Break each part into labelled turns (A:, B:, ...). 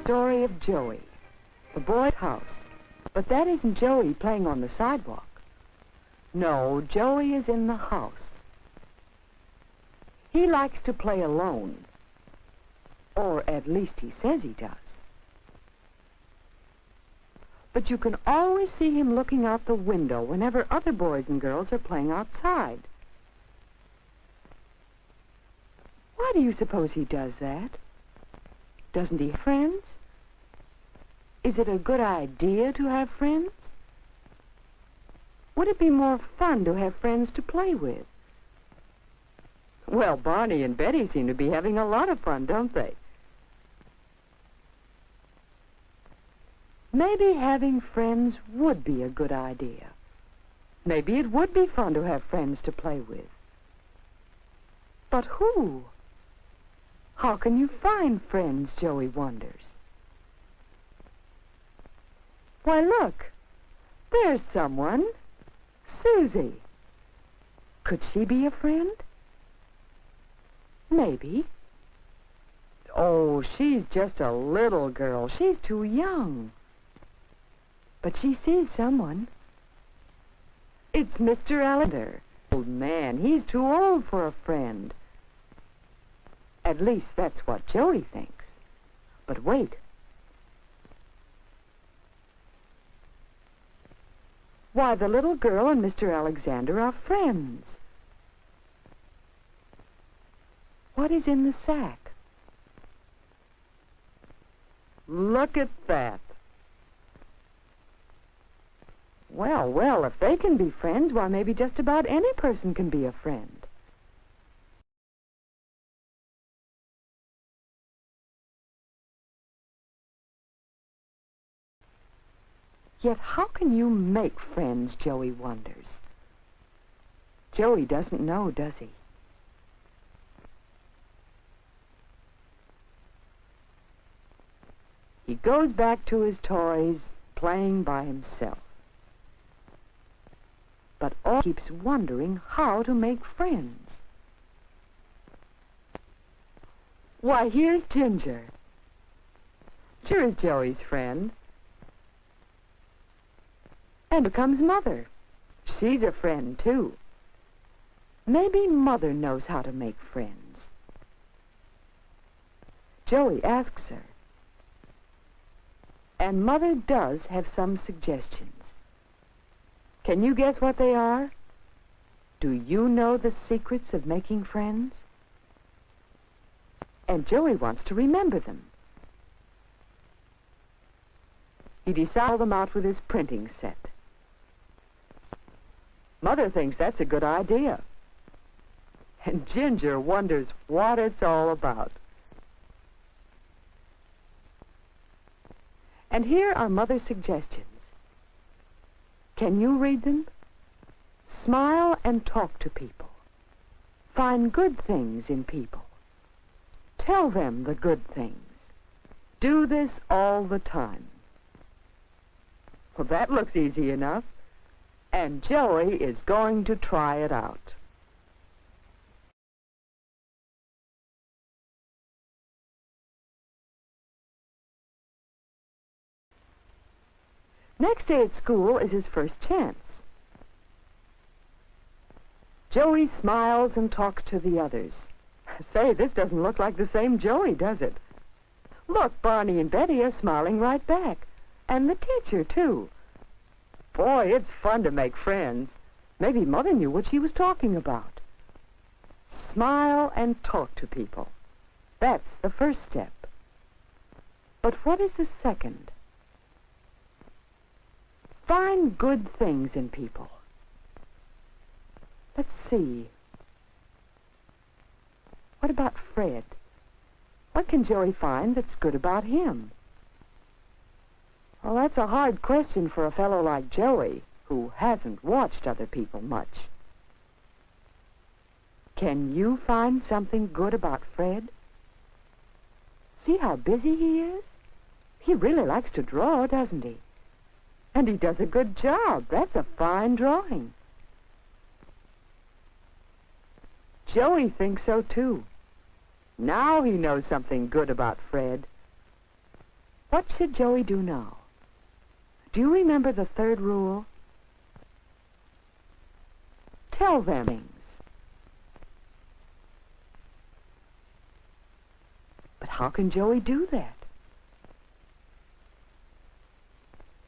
A: story of Joey, the boy's house. But that isn't Joey playing on the sidewalk. No, Joey is in the house. He likes to play alone. Or at least he says he does. But you can always see him looking out the window whenever other boys and girls are playing outside. Why do you suppose he does that? Doesn't he have friends? Is it a good idea to have friends? Would it be more fun to have friends to play with? Well, Barney and Betty seem to be having a lot of fun, don't they? Maybe having friends would be a good idea. Maybe it would be fun to have friends to play with. But who? How can you find friends, Joey wonders. Why, look, there's someone. Susie. Could she be a friend? Maybe. Oh, she's just a little girl. She's too young. But she sees someone. It's Mr. Allender. Old man, he's too old for a friend. At least that's what Joey thinks. But wait. Why, the little girl and Mr. Alexander are friends. What is in the sack? Look at that. Well, if they can be friends, why, maybe just about any person can be a friend. Yet how can you make friends, Joey wonders. Joey doesn't know, does he? He goes back to his toys, playing by himself. But all keeps wondering how to make friends. Why, here's Ginger. Ginger is Joey's friend. And here comes Mother. She's a friend, too. Maybe Mother knows how to make friends. Joey asks her. And Mother does have some suggestions. Can you guess what they are? Do you know the secrets of making friends? And Joey wants to remember them. He decides them out with his printing set. Mother thinks that's a good idea. And Ginger wonders what it's all about. And here are Mother's suggestions. Can you read them? Smile and talk to people. Find good things in people. Tell them the good things. Do this all the time. Well, that looks easy enough. And Joey is going to try it out. Next day at school is his first chance. Joey smiles and talks to the others. Say, this doesn't look like the same Joey, does it? Look, Barney and Betty are smiling right back. And the teacher, too. Boy, it's fun to make friends. Maybe Mother knew what she was talking about. Smile and talk to people. That's the first step. But what is the second? Find good things in people. Let's see. What about Fred? What can Joey find that's good about him? Well, that's a hard question for a fellow like Joey, who hasn't watched other people much. Can you find something good about Fred? See how busy he is? He really likes to draw, doesn't he? And he does a good job. That's a fine drawing. Joey thinks so, too. Now he knows something good about Fred. What should Joey do now? Do you remember the third rule? Tell them things. But how can Joey do that?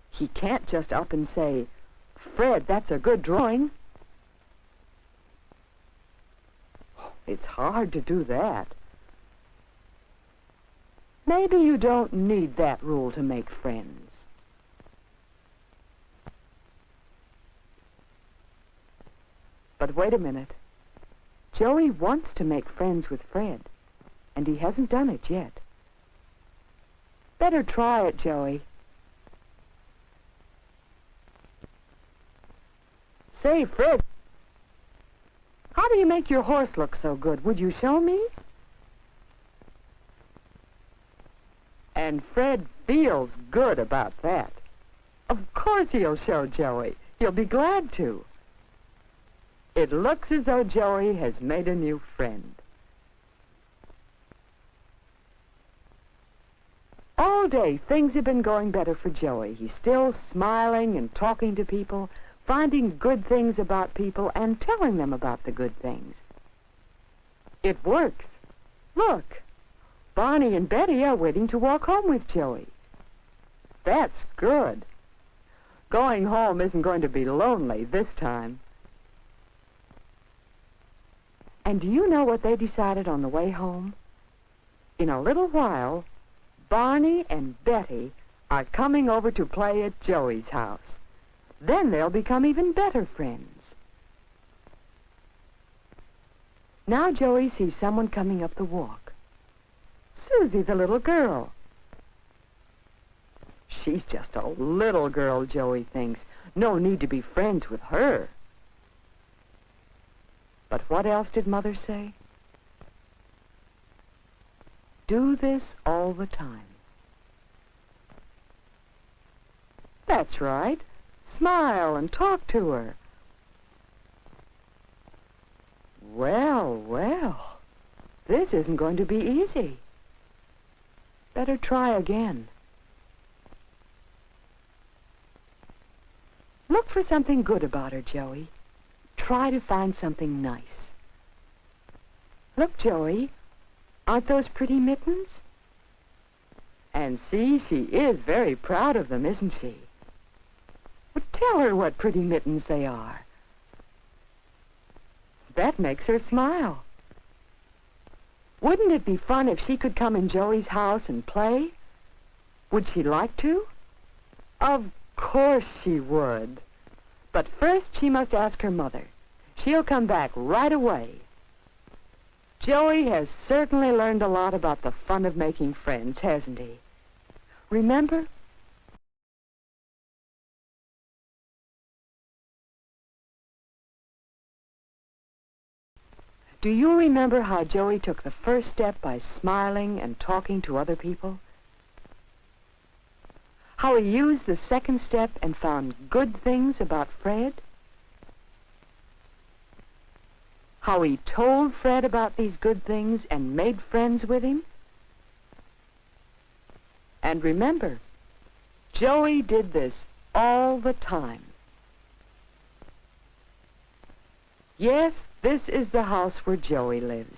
A: He can't just up and say, "Fred, that's a good drawing." It's hard to do that. Maybe you don't need that rule to make friends. But wait a minute. Joey wants to make friends with Fred, and he hasn't done it yet. Better try it, Joey. Say, Fred, how do you make your horse look so good? Would you show me? And Fred feels good about that. Of course he'll show Joey. He'll be glad to. It looks as though Joey has made a new friend. All day, things have been going better for Joey. He's still smiling and talking to people, finding good things about people and telling them about the good things. It works. Look, Barney and Betty are waiting to walk home with Joey. That's good. Going home isn't going to be lonely this time. And do you know what they decided on the way home? In a little while, Barney and Betty are coming over to play at Joey's house. Then they'll become even better friends. Now Joey sees someone coming up the walk. Susie, the little girl. She's just a little girl, Joey thinks. No need to be friends with her. But what else did Mother say? Do this all the time. That's right. Smile and talk to her. Well, well, this isn't going to be easy. Better try again. Look for something good about her, Joey. Try to find something nice. Look, Joey, aren't those pretty mittens? And see, she is very proud of them, isn't she? Well, tell her what pretty mittens they are. That makes her smile. Wouldn't it be fun if she could come in Joey's house and play? Would she like to? Of course she would. But first she must ask her mother. She'll come back right away. Joey has certainly learned a lot about the fun of making friends, hasn't he? Remember? Do you remember how Joey took the first step by smiling and talking to other people? How he used the second step and found good things about Fred? How he told Fred about these good things and made friends with him? And remember, Joey did this all the time. Yes, this is the house where Joey lives.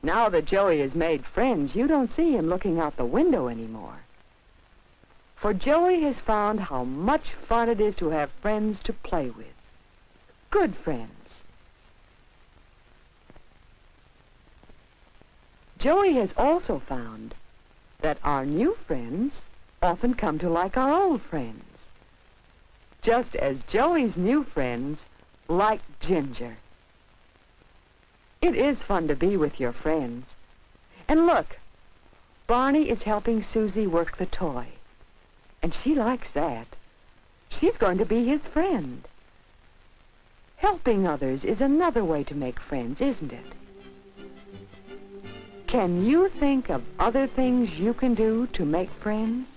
A: Now that Joey has made friends, you don't see him looking out the window anymore. For Joey has found how much fun it is to have friends to play with. Good friends. Joey has also found that our new friends often come to like our old friends. Just as Joey's new friends like Ginger. It is fun to be with your friends. And look, Barney is helping Susie work the toy. And she likes that. She's going to be his friend. Helping others is another way to make friends, isn't it? Can you think of other things you can do to make friends?